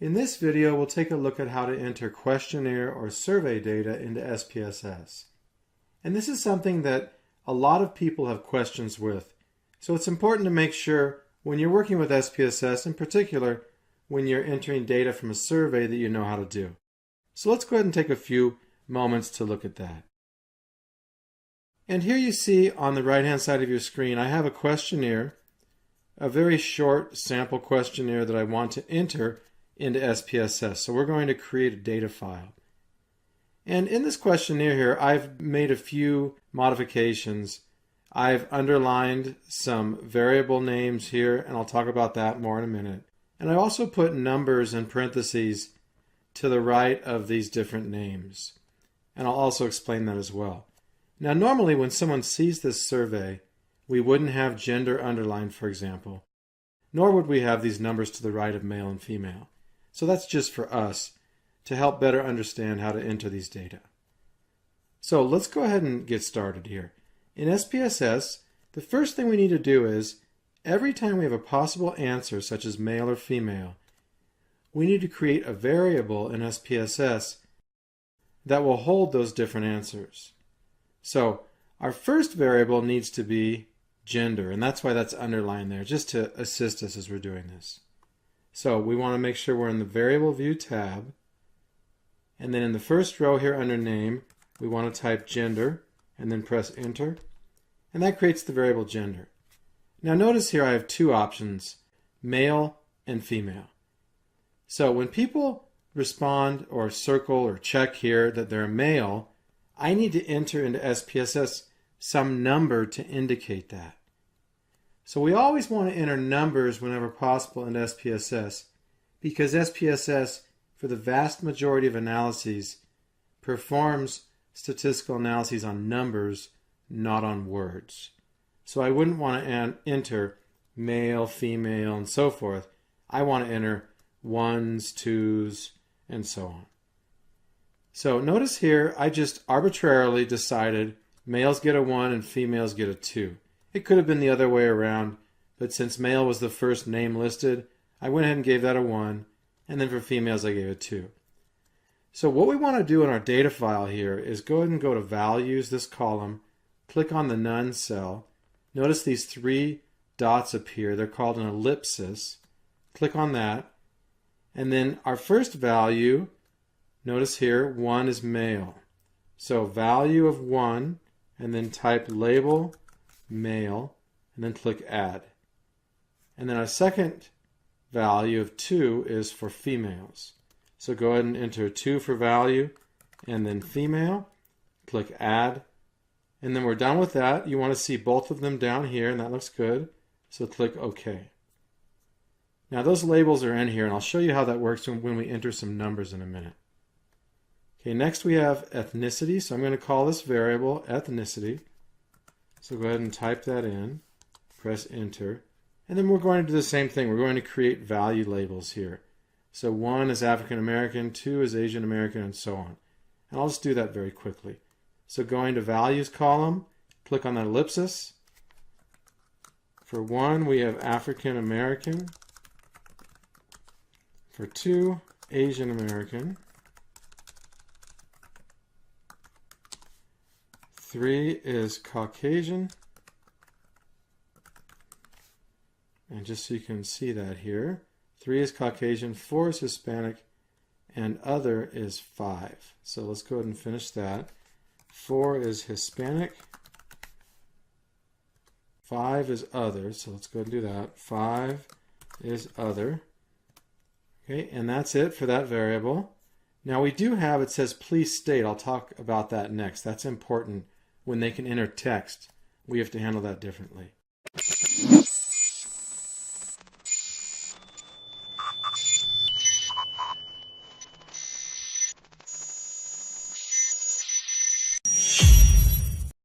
In this video, we'll take a look at how to enter questionnaire or survey data into SPSS. And this is something that a lot of people have questions with. So it's important to make sure when you're working with SPSS, in particular, when you're entering data from a survey, that you know how to do. So let's go ahead and take a few moments to look at that. And here you see on the right-hand side of your screen, I have a questionnaire, a very short sample questionnaire that I want to enter into SPSS. So we're going to create a data file. And in this questionnaire here, I've made a few modifications. I've underlined some variable names here, and I'll talk about that more in a minute. And I also put numbers in parentheses to the right of these different names. And I'll also explain that as well. Now normally when someone sees this survey, we wouldn't have gender underlined, for example, nor would we have these numbers to the right of male and female. So that's just for us to help better understand how to enter these data. So let's go ahead and get started here. In SPSS, the first thing we need to do is, every time we have a possible answer such as male or female, we need to create a variable in SPSS that will hold those different answers. So our first variable needs to be gender, and that's why that's underlined there, just to assist us as we're doing this. So we want to make sure we're in the Variable View tab, and then in the first row here under Name, we want to type gender, and then press Enter, and that creates the variable gender. Now notice here I have two options, male and female. So when people respond or circle or check here that they're male, I need to enter into SPSS some number to indicate that. So we always want to enter numbers whenever possible into SPSS, because SPSS, for the vast majority of analyses, performs statistical analyses on numbers, not on words. So I wouldn't want to enter male, female, and so forth. I want to enter ones, twos, and so on. So notice here, I just arbitrarily decided males get a 1 and females get a 2. It could have been the other way around, but since male was the first name listed, I went ahead and gave that a 1, and then for females I gave it 2. So what we want to do in our data file here is go ahead and go to Values, this column, click on the None cell. Notice these 3 dots appear. They're called an ellipsis. Click on that, and then our first value, notice here, 1 is male. So value of 1, and then type label male, and then click Add. And then our second value of 2 is for females. So go ahead and enter 2 for value, and then female, click Add, and then we're done with that. You want to see both of them down here, and that looks good. So click OK. Now those labels are in here, and I'll show you how that works when we enter some numbers in a minute. Okay, next we have ethnicity, so I'm going to call this variable ethnicity. So go ahead and type that in, press Enter, and then we're going to do the same thing. We're going to create value labels here. So 1 is African American, 2 is Asian American, and so on. And I'll just do that very quickly. So going to Values column, click on that ellipsis. For 1, we have African American. For 2, Asian American. 3 is Caucasian. And just so you can see that here, 3 is Caucasian, 4 is Hispanic, and other is 5. So let's go ahead and finish that. 4 is Hispanic. 5 is other, so let's go ahead and do that. 5 is other. Okay, and that's it for that variable. Now we do have, it says please state. I'll talk about that next. That's important. When they can enter text, we have to handle that differently.